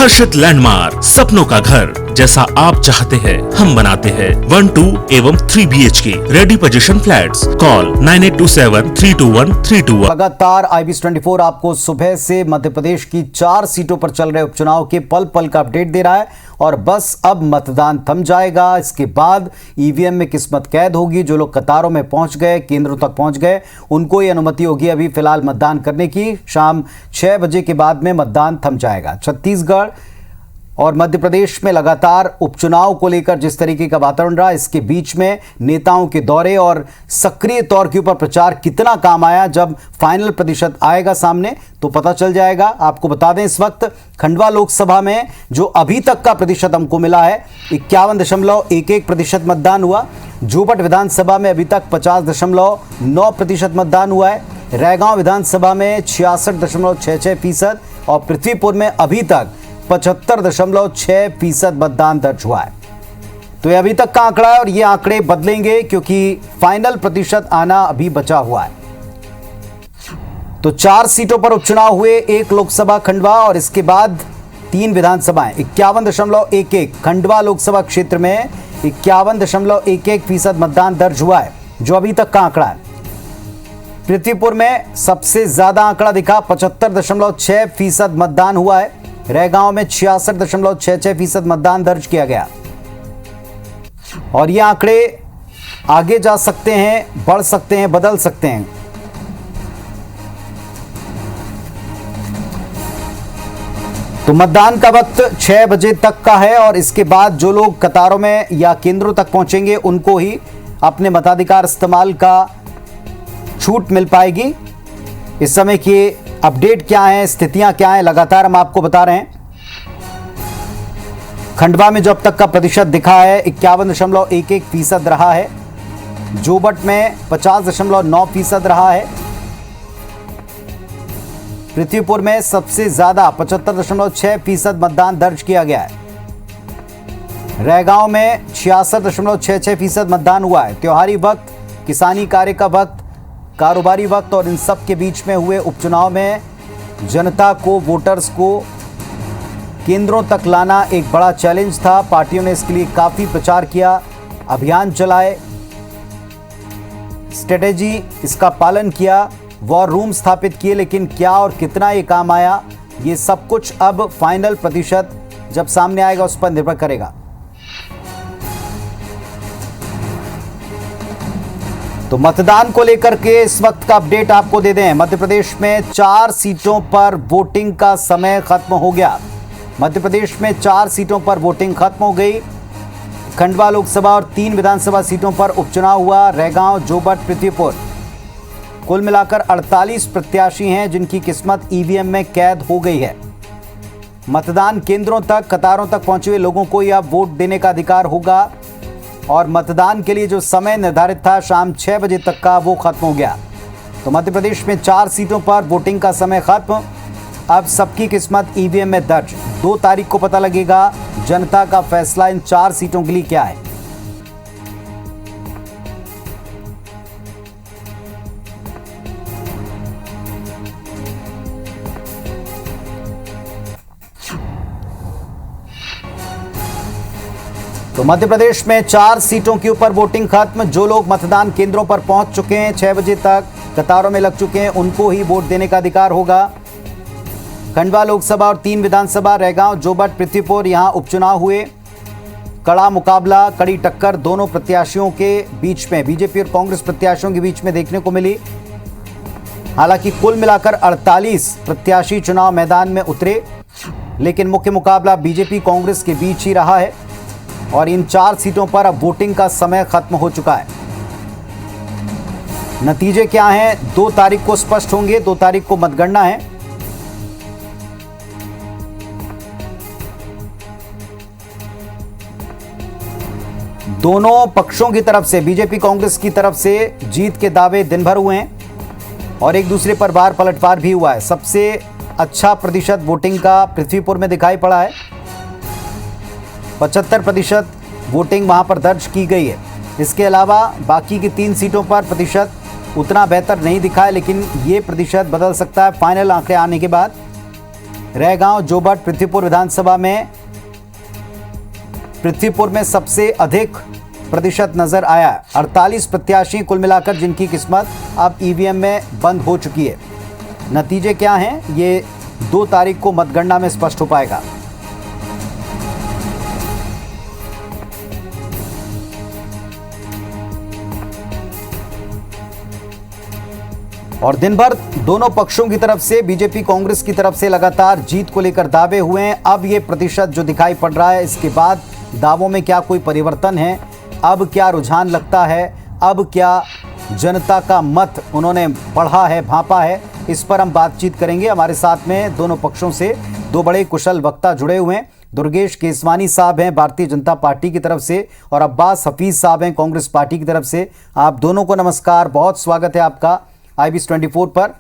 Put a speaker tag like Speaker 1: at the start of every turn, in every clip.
Speaker 1: हर्षित landmark, सपनों का घर जैसा आप चाहते हैं हम बनाते हैं। 1, 2 एवं 3 BHK ready position flats. Call 9827321321।
Speaker 2: लगातार IBS24 आपको सुबह से मध्य प्रदेश की 4 सीटों पर चल रहे उपचुनाव के पल पल का अपडेट दे रहा है और बस अब मतदान थम जाएगा। इसके बाद ईवीएम में किस्मत कैद होगी। जो लोग कतारों में पहुंच गए, केंद्रों तक पहुंच गए, उनको ये अनुमति होगी अभी फिलहाल मतदान करने की। शाम 6 बजे के बाद में मतदान थम जाएगा। छत्तीसगढ़ और मध्य प्रदेश में लगातार उपचुनाव को लेकर जिस तरीके का वातावरण रहा, इसके बीच में नेताओं के दौरे और सक्रिय तौर के ऊपर प्रचार कितना काम आया, जब फाइनल प्रतिशत आएगा सामने तो पता चल जाएगा। आपको बता दें, इस वक्त खंडवा लोकसभा में जो अभी तक का प्रतिशत हमको मिला है 51.11% मतदान हुआ। जोबट विधानसभा में अभी तक 50.9% मतदान हुआ है। रैगांव विधानसभा में 66.66% और पृथ्वीपुर में अभी तक 75.6% मतदान दर्ज हुआ है। तो ये अभी तक का आंकड़ा है और ये आंकड़े बदलेंगे क्योंकि फाइनल प्रतिशत आना अभी बचा हुआ है। तो 4 सीटों पर उपचुनाव हुए, 1 लोकसभा खंडवा और इसके बाद 3 विधानसभाएं। 51.11 खंडवा लोकसभा क्षेत्र में 51.11% मतदान दर्ज हुआ है, जो अभी तक का आंकड़ा है। पृथ्वीपुर में सबसे ज्यादा आंकड़ा दिखा, 75.6% मतदान हुआ है। रैगांव में 66.66% मतदान दर्ज किया गया और ये आंकड़े आगे जा सकते हैं, बढ़ सकते हैं, बदल सकते हैं। तो मतदान का वक्त 6 बजे तक का है और इसके बाद जो लोग कतारों में या केंद्रों तक पहुंचेंगे उनको ही अपने मताधिकार इस्तेमाल का छूट मिल पाएगी। इस समय की अपडेट क्या है, स्थितियां क्या है, लगातार हम आपको बता रहे हैं। खंडवा में जो अब तक का प्रतिशत दिखा है 51.11% रहा है। जोबट में 50.9% रहा है। पृथ्वीपुर में सबसे ज्यादा 75.6% मतदान दर्ज किया गया है। रैगांव में 66.66% मतदान हुआ है। त्योहारी वक्त, किसानी कार्य का वक्त, कारोबारी वक्त और इन सब के बीच में हुए उपचुनाव में जनता को, वोटर्स को केंद्रों तक लाना एक बड़ा चैलेंज था। पार्टियों ने इसके लिए काफ़ी प्रचार किया, अभियान चलाए, स्ट्रेटेजी इसका पालन किया, वॉर रूम स्थापित किए, लेकिन क्या और कितना ये काम आया, ये सब कुछ अब फाइनल प्रतिशत जब सामने आएगा उस पर निर्भर करेगा। तो मतदान को लेकर के इस वक्त का अपडेट आपको दे दें। मध्य प्रदेश में 4 सीटों पर वोटिंग का समय खत्म हो गया। मध्य प्रदेश में 4 सीटों पर वोटिंग खत्म हो गई। खंडवा लोकसभा और 3 विधानसभा सीटों पर उपचुनाव हुआ। रैगांव, जोबट, पृथ्वीपुर, कुल मिलाकर 48 प्रत्याशी हैं जिनकी किस्मत ईवीएम में कैद हो गई है। मतदान केंद्रों तक, कतारों तक पहुंचे हुए लोगों को यह वोट देने का अधिकार होगा और मतदान के लिए जो समय निर्धारित था शाम 6 बजे तक का, वो खत्म हो गया। तो मध्य प्रदेश में 4 सीटों पर वोटिंग का समय खत्म। अब सबकी किस्मत ईवीएम में दर्ज। 2 तारीख को पता लगेगा जनता का फैसला इन 4 सीटों के लिए क्या है। तो मध्य प्रदेश में 4 सीटों के ऊपर वोटिंग खत्म। जो लोग मतदान केंद्रों पर पहुंच चुके हैं, 6 बजे तक कतारों में लग चुके हैं, उनको ही वोट देने का अधिकार होगा। खंडवा लोकसभा और 3 विधानसभा, रैगांव, जोबट, पृथ्वीपुर, यहां उपचुनाव हुए। कड़ा मुकाबला, कड़ी टक्कर दोनों प्रत्याशियों के बीच में, बीजेपी और कांग्रेस प्रत्याशियों के बीच में देखने को मिली। हालांकि कुल मिलाकर 48 प्रत्याशी चुनाव मैदान में उतरे, लेकिन मुख्य मुकाबला बीजेपी कांग्रेस के बीच ही रहा है और इन 4 सीटों पर अब वोटिंग का समय खत्म हो चुका है। नतीजे क्या हैं, 2 तारीख को स्पष्ट होंगे। 2 तारीख को मतगणना है। दोनों पक्षों की तरफ से, बीजेपी कांग्रेस की तरफ से जीत के दावे दिन भर हुए हैं और एक दूसरे पर वार पलटवार भी हुआ है। सबसे अच्छा प्रतिशत वोटिंग का पृथ्वीपुर में दिखाई पड़ा है। 75% वोटिंग वहां पर दर्ज की गई है। इसके अलावा बाकी की 3 सीटों पर प्रतिशत उतना बेहतर नहीं दिखा है, लेकिन ये प्रतिशत बदल सकता है फाइनल आंकड़े आने के बाद। रैगांव, जोबट, पृथ्वीपुर में सबसे अधिक प्रतिशत नजर आया। 48 प्रत्याशी कुल मिलाकर जिनकी किस्मत अब ईवीएम में बंद हो चुकी है। नतीजे क्या हैं, ये 2 तारीख को मतगणना में स्पष्ट हो पाएगा। और दिन भर दोनों पक्षों की तरफ से, बीजेपी कांग्रेस की तरफ से लगातार जीत को लेकर दावे हुए हैं। अब ये प्रतिशत जो दिखाई पड़ रहा है, इसके बाद दावों में क्या कोई परिवर्तन है, अब क्या रुझान लगता है, अब क्या जनता का मत उन्होंने पढ़ा है, भांपा है, इस पर हम बातचीत करेंगे। हमारे साथ में दोनों पक्षों से 2 बड़े कुशल वक्ता जुड़े हुए हैं। दुर्गेश केसवानी साहब हैं भारतीय जनता पार्टी की तरफ से और अब्बास हफीज साहब हैं कांग्रेस पार्टी की तरफ से। आप दोनों को नमस्कार, बहुत स्वागत है आपका IBS 24 पर।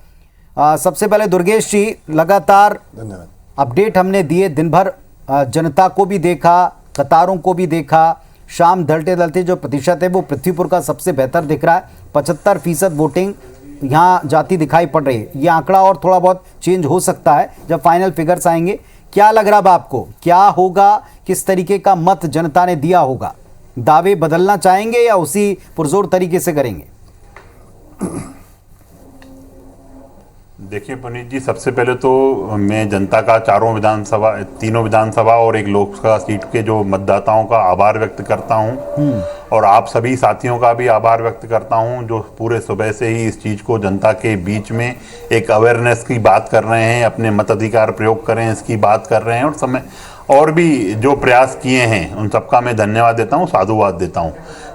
Speaker 2: सबसे पहले दुर्गेश जी, लगातार अपडेट हमने दिए, दिन भर जनता को भी देखा, कतारों को भी देखा, शाम ढलते ढलते जो प्रतिशत है वो पृथ्वीपुर का सबसे बेहतर दिख रहा है। 75% वोटिंग यहाँ जाती दिखाई पड़ रही है। ये आंकड़ा और थोड़ा बहुत चेंज हो सकता है जब फाइनल फिगर्स आएंगे। क्या लग रहा है आपको, क्या होगा, किस तरीके का मत जनता ने दिया होगा? दावे बदलना चाहेंगे या उसी पुरजोर तरीके से करेंगे?
Speaker 3: देखिए पुनीत जी, सबसे पहले तो मैं जनता का तीनों विधानसभा और एक लोकसभा सीट के जो मतदाताओं का आभार व्यक्त करता हूं और आप सभी साथियों का भी आभार व्यक्त करता हूं जो पूरे सुबह से ही इस चीज़ को जनता के बीच में एक अवेयरनेस की बात कर रहे हैं, अपने मताधिकार प्रयोग करें इसकी बात कर रहे हैं और समय और भी जो प्रयास किए हैं उन सबका मैं धन्यवाद देता हूं, साधुवाद देता हूं।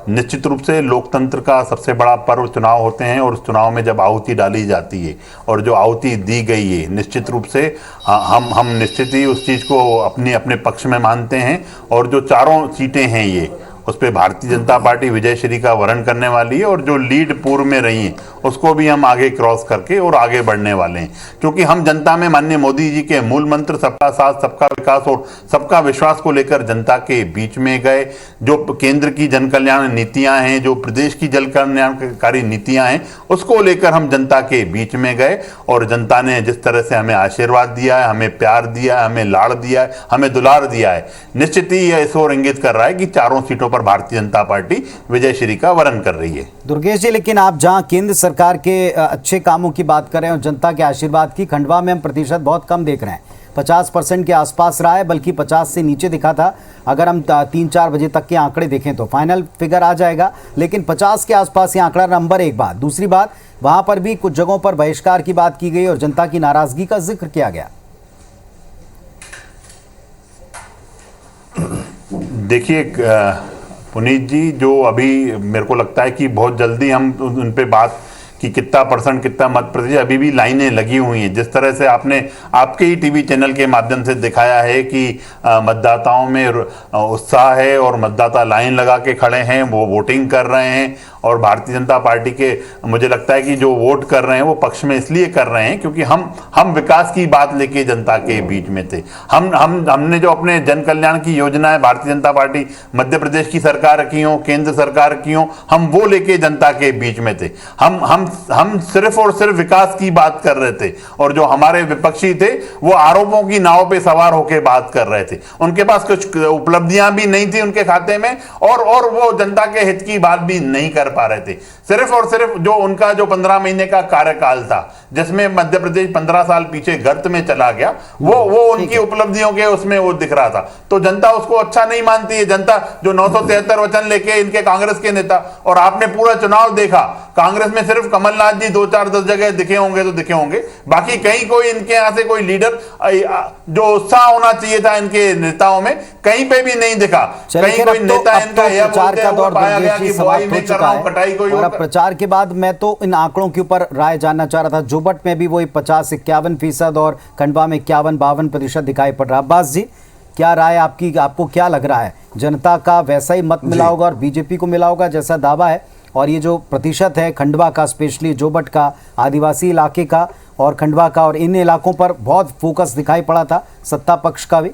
Speaker 3: निश्चित रूप से लोकतंत्र का सबसे बड़ा पर्व चुनाव होते हैं और उस चुनाव में जब आहुति डाली जाती है और जो आहुति दी गई है, निश्चित रूप से हम निश्चित ही उस चीज़ को अपने पक्ष में मानते हैं और जो 4 सीटें हैं ये उस पर भारतीय जनता पार्टी विजयश्री का वरण करने वाली है और जो लीड पूर्व में रही है उसको भी हम आगे क्रॉस करके और आगे बढ़ने वाले हैं, क्योंकि हम जनता में माननीय मोदी जी के मूल मंत्र सबका साथ, सबका विकास और सबका विश्वास को लेकर जनता के बीच में गए। जो केंद्र की जन कल्याण नीतियां हैं, जो प्रदेश की जन कल्याणकारी नीतियां हैं, उसको लेकर हम जनता के बीच में गए और जनता ने जिस तरह से हमें आशीर्वाद दिया है, हमें प्यार दिया है, हमें लाड़ दिया है, हमें दुलार दिया है, निश्चित ही यह इस ओर इंगित कर रहा है कि 4 सीटों पर भारतीय जनता पार्टी विजयश्री का वरण कर रही है।
Speaker 2: दुर्गेश जी, लेकिन आप जहां केंद्र सरकार के अच्छे कामों की बात कर रहे हैं और जनता के आशीर्वाद की, खंडवा में हम प्रतिशत बहुत कम देख रहे हैं। 50% के आसपास रहा है, बल्कि 50 से नीचे दिखा था। अगर हम 3-4 बजे तक के आंकड़े देखें तो फाइनल फिगर आ जाएगा, लेकिन 50 के आसपास ये आंकड़ा नंबर 1 बात। दूसरी बात, वहां पर भी कुछ जगहों पर बहिष्कार की बात की गई और जनता की नाराजगी का जिक्र किया गया।
Speaker 3: देखिए पुनीत जी, जो अभी मेरे को लगता है कि बहुत जल्दी हम उन पे बात कि कितना परसेंट, कितना मत प्रतिशत, अभी भी लाइनें लगी हुई हैं। जिस तरह से आपने आपके ही टीवी चैनल के माध्यम से दिखाया है कि मतदाताओं में उत्साह है और मतदाता लाइन लगा के खड़े हैं, वो वोटिंग कर रहे हैं और भारतीय जनता पार्टी के मुझे लगता है कि जो वोट कर रहे हैं वो पक्ष में इसलिए कर रहे हैं क्योंकि हम विकास की बात लेके जनता के बीच में थे। हमने जो अपने जन कल्याण की योजनाएं भारतीय जनता पार्टी मध्य प्रदेश की सरकार की हो, केंद्र सरकार की हो, हम वो लेके जनता के बीच में थे। हम सिर्फ और सिर्फ विकास की बात कर रहे थे और जो हमारे विपक्षी थे वो आरोपों की नाव पे सवार होकर बात कर रहे थे। उनके पास कुछ उपलब्धियां भी नहीं थी उनके खाते में और वो जनता के हित की बात भी नहीं कर पा रहे थे। सिर्फ और सिर्फ जो उनका जो 15 महीने का कार्यकाल था जिसमें मध्य प्रदेश 15 साल पीछे गर्त में चला गया, वो उनकी उपलब्धियों के उसमें वो दिख रहा था। तो जनता उसको अच्छा नहीं मानती है। जनता जो 973 वचन लेके इनके कांग्रेस के नेता, और आपने पूरा चुनाव देखा, कांग्रेस में सिर्फ कमलनाथ जी 2-4-10 जगह दिखे होंगे, बाकी कहीं कोई इनके यहां से कोई लीडर जो उत्साह होना चाहिए था इनके नेताओं में कहीं पे भी नहीं दिखा। कहीं कोई नेता इनका यह बोलते हैं वो पाया गया कि बुआई में कर रहा हूं, कटाई कोई
Speaker 2: और अब प्रचार के बाद मैं तो इन आंकड़ों के ऊपर राय जानना चाह रहा था। जोबट में भी वही 50-51% और खंडवा में 51-52% दिखाई पड़ रहा है। अब्बास जी, क्या राय आपकी, आपको क्या लग रहा है? जनता का वैसा ही मत मिला होगा और बीजेपी को मिला होगा जैसा दावा है? और ये जो प्रतिशत है खंडवा का, स्पेशली जोबट का, आदिवासी इलाके का और खंडवा का, और इन इलाकों पर बहुत फोकस दिखाई पड़ा था सत्ता पक्ष का भी।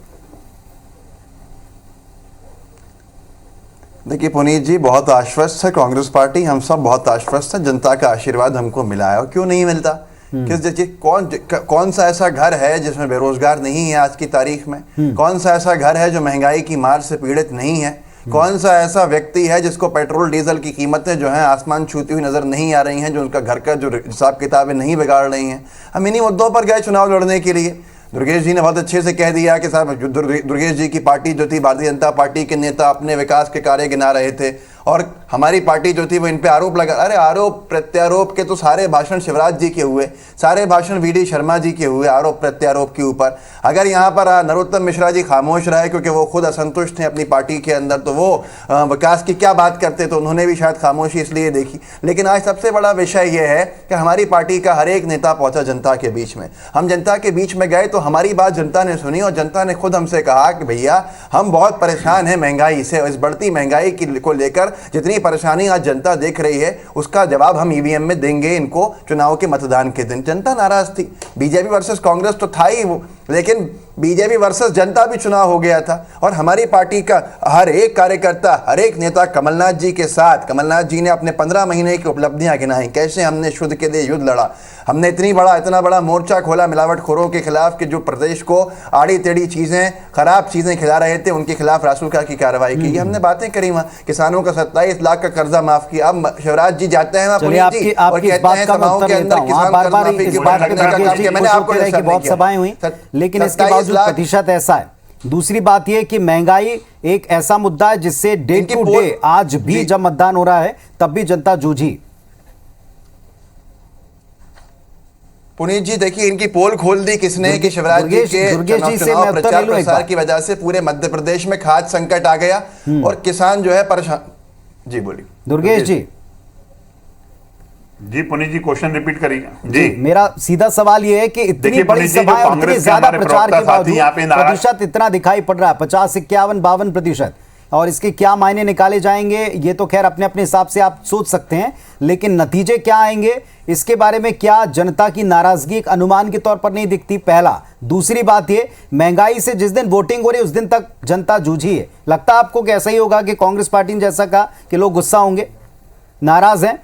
Speaker 4: देखिए पुनीत जी, बहुत आश्वस्त है कांग्रेस पार्टी, हम सब बहुत आश्वस्त हैं। जनता का आशीर्वाद हमको मिला है और क्यों नहीं मिलता, कौन सा ऐसा घर है जिसमें बेरोजगार नहीं है आज की तारीख में? कौन सा ऐसा घर है जो महंगाई की मार से पीड़ित नहीं है? कौन सा ऐसा व्यक्ति है जिसको पेट्रोल डीजल की कीमतें जो हैं आसमान छूती हुई नजर नहीं आ रही हैं, जो उनका घर का जो हिसाब किताबें नहीं बिगाड़ रही हैं? हम इन्हीं मुद्दों पर गए चुनाव लड़ने के लिए। दुर्गेश जी ने बहुत अच्छे से कह दिया कि साहब दुर्गेश जी की पार्टी जो थी, भारतीय जनता पार्टी के नेता अपने विकास के कार्य गिना रहे थे और हमारी पार्टी जो थी वो इन पे आरोप लगा। अरे आरोप प्रत्यारोप के तो सारे भाषण शिवराज जी के हुए, सारे भाषण वीडी शर्मा जी के हुए आरोप प्रत्यारोप के ऊपर। अगर यहाँ पर नरोत्तम मिश्रा जी खामोश रहे क्योंकि वो खुद असंतुष्ट हैं अपनी पार्टी के अंदर, तो वो विकास की क्या बात करते, तो उन्होंने भी शायद खामोशी इसलिए देखी। लेकिन आज सबसे बड़ा विषय ये है कि हमारी पार्टी का हर एक नेता पहुंचा जनता के बीच में। हम जनता के बीच में गए तो हमारी बात जनता ने सुनी और जनता ने खुद हमसे कहा कि भैया हम बहुत परेशान हैं महंगाई से, इस बढ़ती महंगाई को लेकर जितनी परेशानी आज जनता देख रही है उसका जवाब हम ईवीएम में देंगे इनको चुनाव के मतदान के दिन। जनता नाराज थी। बीजेपी वर्सेस कांग्रेस तो था ही वो, लेकिन बीजेपी वर्सेस जनता भी चुनाव हो गया था और हमारी पार्टी का हर एक कार्यकर्ता, हर एक नेता कमलनाथ जी के साथ। कमलनाथ जी ने अपने 15 महीने की उपलब्धियां गिनाई, कैसे हमने शुद्ध के लिए युद्ध लड़ा, हमने इतना बड़ा मोर्चा खोला मिलावटखोरों के खिलाफ कि जो प्रदेश को आड़ी टेढ़ी चीजें, खराब चीजें खिला रहे थे, उनके खिलाफ रासुका की कार्रवाई की। ये हमने बातें करी वहां। किसानों का 27 लाख का कर्जा माफ किया। अब शिवराज जी जाते हैं और कहते हैं सभाओं के अंदर किसान कर्ज माफी की बात करने का काम किया। मैंने आपको
Speaker 2: बहुत सभाएं हुई, लेकिन इसके बावजूद प्रतिशत ऐसा है। दूसरी बात यह कि महंगाई एक ऐसा मुद्दा है जिससे डे टू डे आज भी जब मतदान हो रहा है तब भी जनता जूझी।
Speaker 4: पुनीत जी देखिए, इनकी पोल खोल दी किसने कि शिवराज जी के चुनाव प्रचार प्रसार की वजह से पूरे मध्य प्रदेश में खाद्य संकट आ गया और किसान जो है परेशान। जी बोलिए
Speaker 2: दुर्गेश जी।
Speaker 3: जी पुनीत जी क्वेश्चन रिपीट करिए। जी
Speaker 2: मेरा सीधा सवाल यह है कि इतनी बड़ी सभाएं और इतनी ज्यादा प्रचार के बावजूद प्रतिशत इतना दिखाई पड़ रहा है, 50, 51, 52%, और इसके क्या मायने निकाले जाएंगे ये तो खैर अपने अपने हिसाब से आप सोच सकते हैं, लेकिन नतीजे क्या आएंगे इसके बारे में क्या जनता की नाराजगी एक अनुमान के तौर पर नहीं दिखती? पहला। दूसरी बात ये, महंगाई से जिस दिन वोटिंग हो रही है उस दिन तक जनता जूझी है। लगता है आपको कि ऐसा ही होगा कि कांग्रेस पार्टी ने जैसा कहा कि लोग गुस्सा होंगे, नाराज हैं?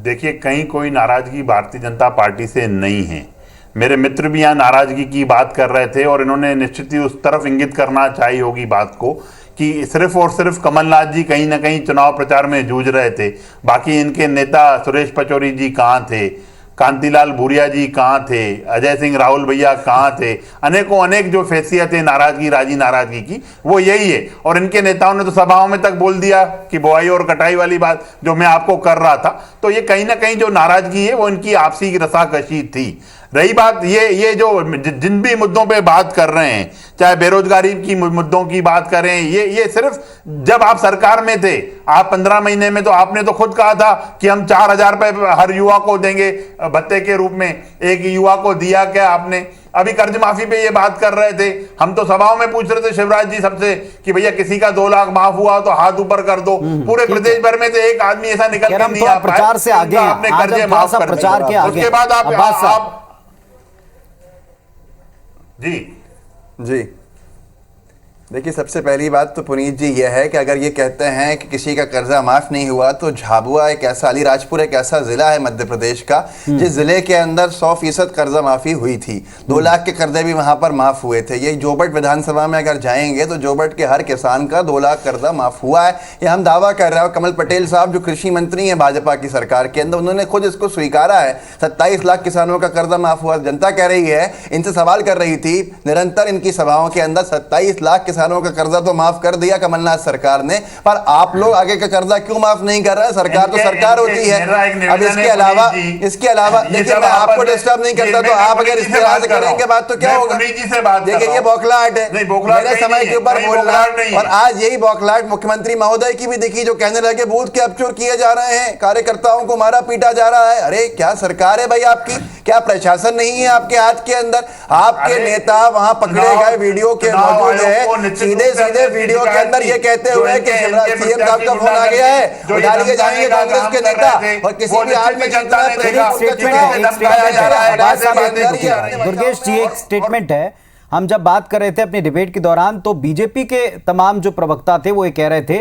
Speaker 3: देखिए, कहीं कोई नाराजगी भारतीय जनता पार्टी से नहीं है। मेरे मित्र भी यहाँ नाराजगी की बात कर रहे थे और इन्होंने निश्चित ही उस तरफ इंगित करना चाहिए होगी बात को कि सिर्फ और सिर्फ कमलनाथ जी कहीं ना कहीं चुनाव प्रचार में जूझ रहे थे, बाकी इनके नेता सुरेश पचौरी जी कहाँ थे, कांतिलाल भूरिया जी कहाँ थे, अजय सिंह राहुल भैया कहाँ थे, अनेकों अनेक जो फैसियत है नाराजगी, राजी नाराजगी की, वो यही है। और इनके नेताओं ने तो सभाओं में तक बोल दिया कि बुआई और कटाई वाली बात जो मैं आपको कर रहा था। तो ये कहीं ना कहीं जो नाराजगी है वो इनकी आपसी रसाकशी थी। रही बात ये जो जिन भी मुद्दों पे बात कर रहे हैं, चाहे बेरोजगारी की मुद्दों की बात करें, ये सिर्फ जब आप सरकार में थे, आप 15 महीने में तो आपने तो खुद कहा था कि हम 4,000 रुपए हर युवा को देंगे भत्ते के रूप में। एक युवा को दिया क्या आपने? अभी कर्ज माफी पे ये बात कर रहे थे, हम तो सभाओं में पूछ रहे थे शिवराज जी सबसे कि भैया किसी का 2 लाख माफ हुआ तो हाथ ऊपर कर दो। पूरे प्रदेश भर में से एक आदमी ऐसा निकल के नहीं आ पाया
Speaker 2: प्रचार से आगे
Speaker 3: आपने कर्जे माफ कर दिया। उसके बाद आप जी
Speaker 4: देखिए, सबसे पहली बात तो पुनीत जी यह है कि अगर ये कहते हैं कि किसी का कर्जा माफ नहीं हुआ, तो झाबुआ एक ऐसा, अलीराजपुर एक ऐसा जिला है मध्य प्रदेश का जिस जिले के अंदर 100% कर्जा माफी हुई थी। 2 लाख के कर्जे भी वहां पर माफ हुए थे। ये जोबट विधानसभा में अगर जाएंगे तो जोबट के हर किसान का 2 लाख कर्जा माफ हुआ है, ये हम दावा कर रहे हैं। कमल पटेल साहब जो कृषि मंत्री हैं भाजपा की सरकार के अंदर, उन्होंने खुद इसको स्वीकारा है। 27 लाख किसानों का कर्जा माफ हुआ। जनता कह रही है, इनसे सवाल कर रही थी निरंतर इनकी सभाओं के अंदर, 27 लाख किसानों का कर्जा तो माफ कर दिया कमलनाथ सरकार ने, पर आप लोग आगे का कर्जा क्यों माफ नहीं कर रहे? सरकार तो सरकार होती है। अब इसके अलावा देखिए, मैं आपको डिस्टर्ब नहीं करता, तो आप अगर इस तरह से करेंगे बात तो क्या होगा? देखिए, ये बौखलाहट है, मेरे समय के ऊपर बोलना। और आज यही बौखलाहट मुख्यमंत्री महोदय की भी दिखी, जो कहने लगे बूथ कैप्चर किए जा रहे हैं, कार्यकर्ताओं को मारा पीटा जा रहा है। अरे क्या सरकार है भाई आपकी? क्या प्रशासन नहीं है आपके हाथ के अंदर? आपके नेता वहां पकड़े गए वीडियो के मौजूद है, सीधे वीडियो के अंदर ये कहते हुए कि शिवराज सीएम साहब का फोन आ गया है, उठा लिए जाएंगे कांग्रेस के नेता और किसी भी हाल में जनता
Speaker 2: दुर्गेश जी, एक स्टेटमेंट है। हम जब बात कर रहे थे अपने डिबेट के दौरान तो बीजेपी के तमाम जो प्रवक्ता थे वो ये कह रहे थे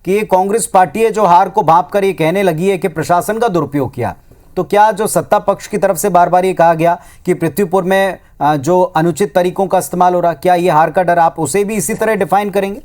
Speaker 2: कि ये कांग्रेस पार्टी है जो हार को भांप कर ये कहने लगी है कि प्रशासन का दुरुपयोग किया। तो क्या जो सत्ता पक्ष की तरफ से बार बार ये कहा गया कि पृथ्वीपुर में जो अनुचित तरीकों का इस्तेमाल हो रहा, क्या ये हार का डर आप उसे भी इसी तरह डिफाइन करेंगे?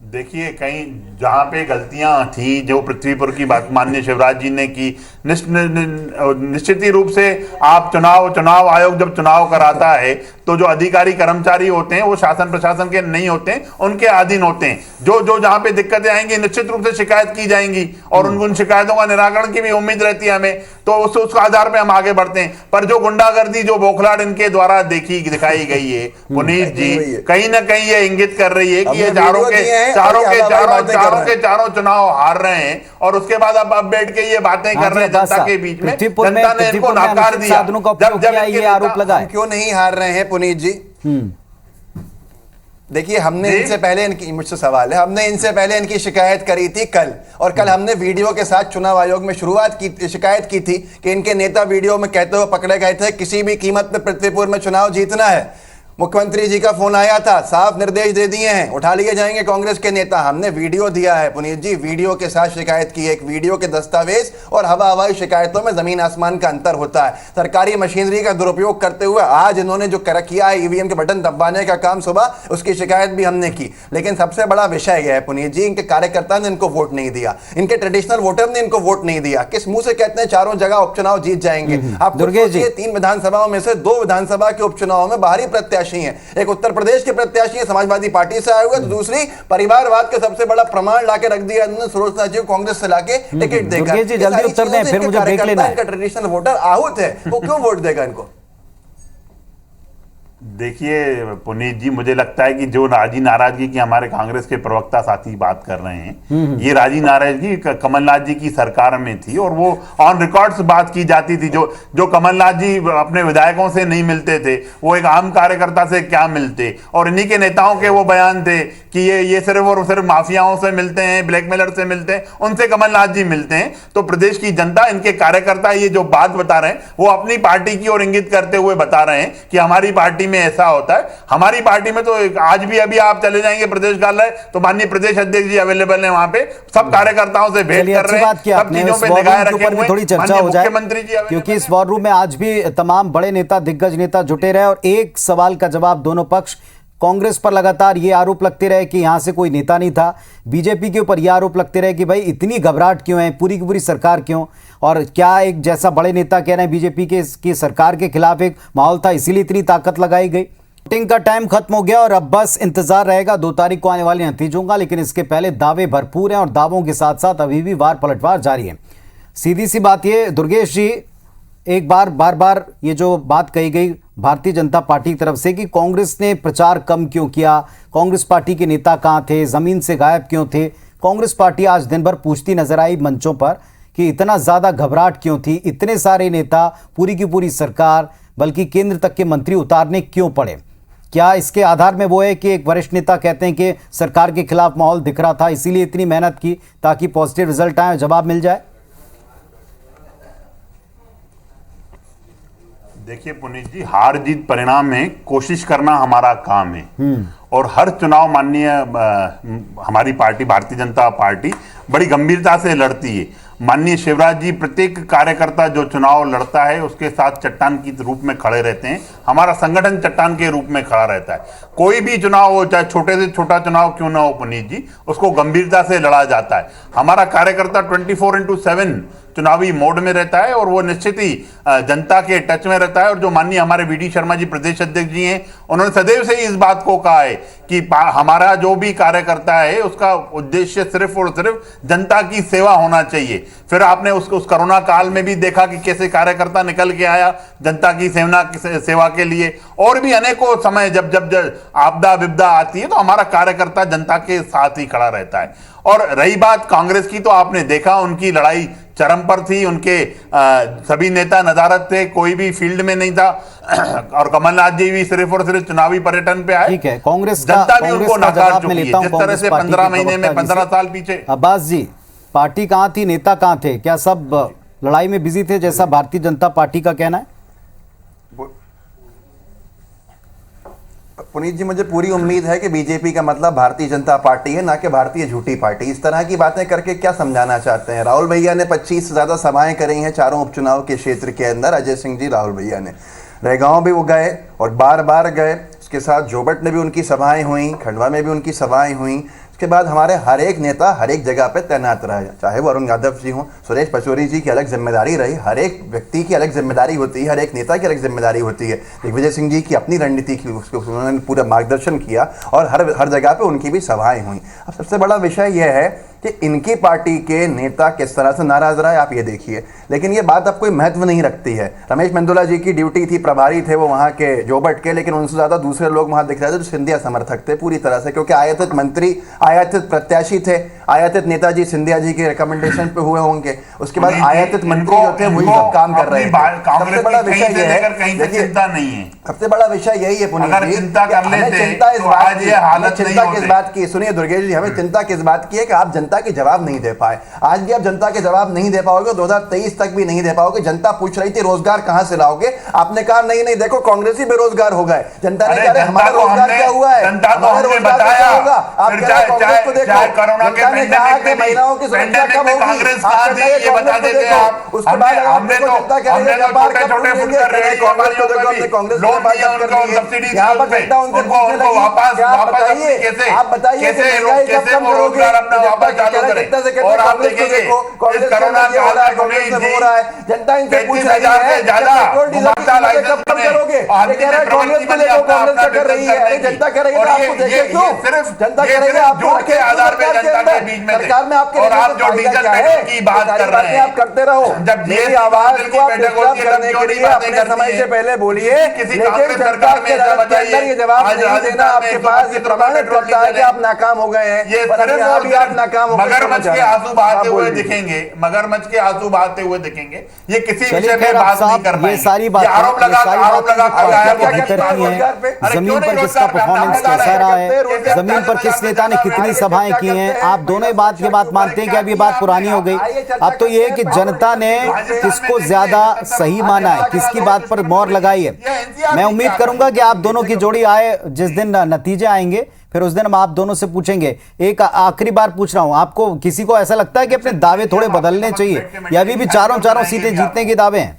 Speaker 3: देखिए, कहीं जहां पे गलतियां थी, जो पृथ्वीपुर की बात माननीय शिवराज जी ने की, निश्चित ही रूप से आप चुनाव आयोग जब चुनाव कराता है तो जो अधिकारी कर्मचारी होते हैं वो शासन प्रशासन के नहीं होते हैं, उनके अधीन होते हैं। जो जहां पे दिक्कतें आएंगी निश्चित रूप से शिकायत की जाएंगी और उन शिकायतों का निराकरण की भी उम्मीद रहती है हमें, तो उस आधार पे हम आगे बढ़ते हैं। पर जो गुंडागर्दी, जो बौखलाहट इनके द्वारा दिखाई गई है पुनीत जी, कहीं ना कहीं ये इंगित कर रही है कि ये चारों चुनाव हार रहे हैं और उसके बाद अब बैठ के ये बातें कर रहे हैं जनता के बीच में। जनता ने इनको नकार दिया। जब
Speaker 2: ये आरोप लगा,
Speaker 4: क्यों नहीं हार रहे हैं पुनीत जी? देखिए, हमने इनसे पहले मुझसे सवाल है, हमने इनसे पहले इनकी शिकायत करी थी कल, और कल हमने वीडियो के साथ चुनाव आयोग में शिकायत की थी कि इनके नेता वीडियो में कहते हुए पकड़े गए थे किसी भी कीमत पे पृथ्वीपुर में चुनाव जीतना है। मुख्यमंत्री जी का फोन आया था, साफ निर्देश दे दिए हैं, उठा लिए जाएंगे कांग्रेस के नेता। हमने वीडियो दिया है पुनीत जी, वीडियो के साथ शिकायत की है, एक वीडियो के दस्तावेज और हवाई शिकायतों में जमीन आसमान का अंतर होता है। सरकारी मशीनरी का दुरुपयोग करते हुए आज इन्होंने जो किया है ईवीएम के बटन दबाने का काम सुबह, उसकी शिकायत भी हमने की। लेकिन सबसे बड़ा विषय यह है पुनीत जी, इनके कार्यकर्ता ने इनको वोट नहीं दिया, इनके ट्रेडिशनल वोटर ने इनको वोट नहीं दिया। किस मुंह से कहते हैं चारों जगह उपचुनाव जीत जाएंगे? आप सोचिए, 3 विधानसभाओं में से 2 विधानसभा के उपचुनाव में बाहरी प्रत्याशी हैं, एक उत्तर प्रदेश के प्रत्याशी है समाजवादी पार्टी से आए हुए, तो दूसरी परिवारवाद का सबसे बड़ा प्रमाण लाके रख दिया उन्होंने सुरेश जी को कांग्रेस से लाके टिकट देकर।
Speaker 2: जल्दी उत्तर दें, फिर मुझे ब्रेक लेना है।
Speaker 4: इनका ट्रेडिशनल वोटर आहूत है, वो क्यों वोट देगा इनको?
Speaker 3: देखिए पुनीत जी, मुझे लगता है कि जो राजी नाराजगी की हमारे कांग्रेस के प्रवक्ता साथी बात कर रहे हैं, ये राजी नाराजगी कमलनाथ जी की सरकार में थी और वो ऑन रिकॉर्ड्स बात की जाती थी। जो कमलनाथ जी अपने विधायकों से नहीं मिलते थे, वो एक आम कार्यकर्ता से क्या मिलते, और इन्हीं के नेताओं के वो बयान थे कि ये सिर्फ और सिर्फ माफियाओं से मिलते हैं, ब्लैकमेलर से मिलते हैं, उनसे कमलनाथ जी मिलते हैं। तो प्रदेश की जनता, इनके कार्यकर्ता ये जो बात बता रहे हैं वो अपनी पार्टी की ओर इंगित करते हुए बता रहे हैं कि हमारी पार्टी में ऐसा होता है। हमारी पार्टी में तो आज भी अभी आप चले जाएंगे प्रदेश कार्यालय तो माननीय प्रदेश अध्यक्ष जी अवेलेबल है, वहां पे सब कार्यकर्ताओं से भेंट कर रहे हैं, सब चीजों पे निगाह रखे हुए हैं।
Speaker 2: थोड़ी चर्चा हो जाए
Speaker 3: मुख्यमंत्री जी,
Speaker 2: क्योंकि इस वॉर रूम में आज भी तमाम बड़े नेता, दिग्गज नेता जुटे रहे और एक सवाल का जवाब दोनों पक्ष। कांग्रेस पर लगातार ये आरोप लगते रहे कि यहां से कोई नेता नहीं था, बीजेपी के ऊपर यह आरोप लगते रहे कि भाई इतनी घबराहट क्यों है, पूरी की पूरी सरकार क्यों, और क्या एक जैसा बड़े नेता कह रहे हैं बीजेपी की सरकार के खिलाफ एक माहौल था इसीलिए इतनी ताकत लगाई गई। वोटिंग का टाइम खत्म हो गया और अब बस इंतजार रहेगा 2 तारीख को आने वाले नतीजों का, लेकिन इसके पहले दावे भरपूर हैं और दावों के साथ साथ अभी भी वार पलटवार जारी है। सीधी सी बात ये दुर्गेश जी, एक बार ये जो बात कही गई भारतीय जनता पार्टी की तरफ से कि कांग्रेस ने प्रचार कम क्यों किया, कांग्रेस पार्टी के नेता कहाँ थे, जमीन से गायब क्यों थे, कांग्रेस पार्टी आज दिन भर पूछती नजर आई मंचों पर कि इतना ज्यादा घबराहट क्यों थी, इतने सारे नेता, पूरी की पूरी सरकार, बल्कि केंद्र तक के मंत्री उतारने क्यों पड़े? क्या इसके आधार में वो है कि एक वरिष्ठ नेता कहते हैं कि सरकार के खिलाफ माहौल दिख रहा था इसीलिए इतनी मेहनत की ताकि पॉजिटिव रिजल्ट आए, जवाब मिल जाए?
Speaker 3: देखिए पुनीत जी, हार जीत परिणाम में कोशिश करना हमारा काम है और हर चुनाव माननीय हमारी पार्टी भारतीय जनता पार्टी बड़ी गंभीरता से लड़ती है। माननीय शिवराज जी प्रत्येक कार्यकर्ता जो चुनाव लड़ता है उसके साथ चट्टान की रूप में खड़े रहते हैं। हमारा संगठन चट्टान के रूप में खड़ा रहता है। कोई भी चुनाव हो, चाहे छोटे से छोटा चुनाव क्यों ना हो पुनीत जी, उसको गंभीरता से लड़ा जाता है। हमारा कार्यकर्ता 24/7 चुनावी मोड में रहता है और वो निश्चित ही जनता के टच में रहता है। और जो माननीय हमारे वीडी शर्मा जी प्रदेश अध्यक्ष जी हैं, उन्होंने सदैव से इस बात को कहा है कि हमारा जो भी कार्यकर्ता है उसका उद्देश्य सिर्फ और सिर्फ जनता की सेवा होना चाहिए। फिर आपने उस कोरोना काल में भी देखा कि कैसे कार्यकर्ता निकल के आया जनता की सेवा के लिए। और भी अनेकों समय जब आपदा विपदा आती है तो हमारा कार्यकर्ता जनता के साथ ही खड़ा रहता है। और रही बात कांग्रेस की, तो आपने देखा उनकी लड़ाई चरम पर थी, उनके सभी नेता नदारत थे, कोई भी फील्ड में नहीं था और कमलनाथ जी भी सिर्फ और सिर्फ चुनावी पर्यटन पे आए।
Speaker 2: ठीक है, कांग्रेस
Speaker 3: जनता भी उनको नकार चुकी है, जिस तरह से 15 महीने में 15 साल पीछे।
Speaker 2: अब्बास जी, पार्टी कहाँ थी, नेता कहाँ थे? क्या सब लड़ाई में बिजी थे जैसा भारतीय जनता पार्टी का कहना है?
Speaker 4: पुनीत जी, मुझे पूरी उम्मीद है कि बीजेपी का मतलब भारतीय जनता पार्टी है, ना कि भारतीय झूठी पार्टी। इस तरह की बातें करके क्या समझाना चाहते हैं? राहुल भैया ने 25 से ज्यादा सभाएं करी हैं चारों उपचुनाव के क्षेत्र के अंदर। अजय सिंह जी, राहुल भैया ने रैगांव भी वो गए और बार बार गए। उसके साथ जोबट में भी उनकी सभाएं हुई, खंडवा में भी उनकी सभाएं हुई। उसके बाद हमारे हर एक नेता हर एक जगह पे तैनात रहा, चाहे वो अरुण यादव जी हों, सुरेश पचौरी जी की अलग जिम्मेदारी रही। हर एक व्यक्ति की अलग जिम्मेदारी होती है, हर एक नेता की अलग जिम्मेदारी होती है। दिग्विजय सिंह जी की अपनी रणनीति की, उसको उन्होंने पूरा मार्गदर्शन किया और हर जगह पे उनकी भी सभाएं हुई। अब सबसे बड़ा विषय यह है कि इनकी पार्टी के नेता किस तरह से नाराज रहा है, आप ये देखिए। लेकिन ये बात अब कोई महत्व नहीं रखती है। रमेश मेंदोला जी की ड्यूटी थी, प्रभारी थे वो वहाँ के जोबट के, लेकिन उनसे ज़्यादा दूसरे लोग वहाँ दिख रहे थे जो सिंधिया समर्थक थे पूरी तरह से, क्योंकि आयातित मंत्री, आयातित प्रत्याशी थे, आयातित नेताजी सिंधिया जी के रिकमेंडेशन पे हुए होंगे। उसके बाद आयातित मंत्री जो थे वही सब काम कर रहे थे। सबसे बड़ा विषय यह है,
Speaker 3: चिंता नहीं है,
Speaker 4: सबसे बड़ा विषय यही है पुनीत जी,
Speaker 3: चिंता कर लेते
Speaker 4: चिंता इस
Speaker 3: तो
Speaker 4: बात
Speaker 3: आज ये हालत
Speaker 4: की, चिंता किस बात की, सुनिए दुर्गेश जी, हमें चिंता किस बात की है कि आप जनता के जवाब नहीं दे पाए। आज भी आप जनता के जवाब नहीं दे पाओगे, 2023 तक भी नहीं दे पाओगे। जनता पूछ रही थी रोजगार कहां से लाओगे, आपने कहा नहीं नहीं, देखो कांग्रेस ही बेरोजगार हो गए। जनता ने कहा हमारा रोजगार क्या हुआ है, हमारा रोजगार क्या होगा। आप कह रहे कांग्रेस को देखो, जनता ने कहा कि महिलाओं की सुरक्षा कब होगी, आप कह रहे हैं कांग्रेस को देखो। उसके बाद आप देखो जनता कह रही है व्यापार कब करेंगे, कांग्रेस को देखो, हमने कांग्रेस को बात कर ली है। यहाँ पर जनता उनसे पूछने लगी, आप बताइए, आप बताइए कि महंगाई कब कम करोगे। जनता से कहते हैं कांग्रेस को देखो, कांग्रेस ये हो रहा है, कांग्रेस में हो रहा है। जनता इनसे पूछ रही है पेट्रोल डीजल की कीमतें कब कम करोगे, ये कह रहे हैं कांग्रेस को देखो, कांग्रेस क्या कर रही है। अरे जनता कह रही है आपको देखे क्यों, जनता कह रही है आपको रखे सरकार में, आपके की बात कर रहे हैं, आप करते रहो। जब मेरी आवाज को आप डिस्टर्ब करने के लिए अपने समय से पहले बोलिए, लेकिन जनता के अंदर ये जवाब नहीं देना आपके पास, ये प्रमाणित करता है कि आप नाकाम हो गए हैं। ये आप नाकाम हो गए,
Speaker 3: मगरमच्छ के आंसू बहाते हुए दिखेंगे, मगरमच्छ के आंसू बहाते हुए दिखेंगे। ये किसी विषय में बात नहीं कर पाएंगे।
Speaker 2: ये सारी बात
Speaker 3: आरोप लगा
Speaker 2: जमीन पर किसका परफॉर्मेंस कैसा रहा है, जमीन पर किस नेता ने कितनी सभाएं की हैं, आप दोनों ही बात की बात मानते हैं कि अब ये बात पुरानी हो गई। अब तो ये है कि जनता ने किसको ज्यादा सही माना है, किसकी बात पर मोहर लगाई है। मैं उम्मीद करूंगा कि आप दोनों की जोड़ी आए, जिस दिन नतीजे आएंगे फिर उस दिन हम आप दोनों से पूछेंगे। एक आखिरी बार पूछ रहा हूं, आपको किसी को ऐसा लगता है कि अपने दावे थोड़े बदलने चाहिए या अभी भी चारों सीटें जीतने के दावे हैं?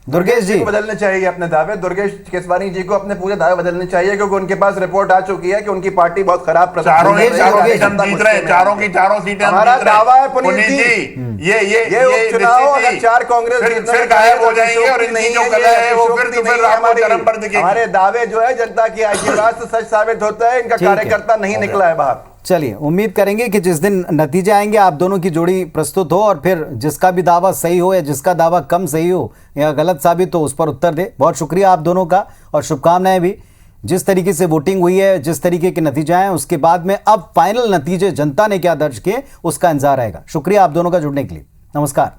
Speaker 2: दुर्गेश जी
Speaker 4: को बदलने चाहिए अपने दावे, दुर्गेश केसवानी जी को अपने पूरे दावे बदलने चाहिए, क्योंकि उनके पास रिपोर्ट आ चुकी है कि उनकी पार्टी बहुत खराब
Speaker 3: चारों की चारों सीटें
Speaker 4: हमारा दावा है पुनीत जी। ये उपचुनाव अगर 4 कांग्रेस
Speaker 3: फिर गायब हो जाएंगे और नहीं जो गला है वो फिर आपको चरम पर दिखेगी।
Speaker 4: हमारे दावे जो है जनता की आशीर्वाद से सच साबित होता है, इनका कार्यकर्ता नहीं निकला है बाहर।
Speaker 2: चलिए, उम्मीद करेंगे कि जिस दिन नतीजे आएंगे आप दोनों की जोड़ी प्रस्तुत हो और फिर जिसका भी दावा सही हो या जिसका दावा कम सही हो या गलत साबित हो उस पर उत्तर दे। बहुत शुक्रिया आप दोनों का और शुभकामनाएं भी। जिस तरीके से वोटिंग हुई है, जिस तरीके के नतीजे आए, उसके बाद में अब फाइनल नतीजे जनता ने क्या दर्ज किए उसका इंतजार रहेगा। शुक्रिया आप दोनों का जुड़ने के लिए। नमस्कार।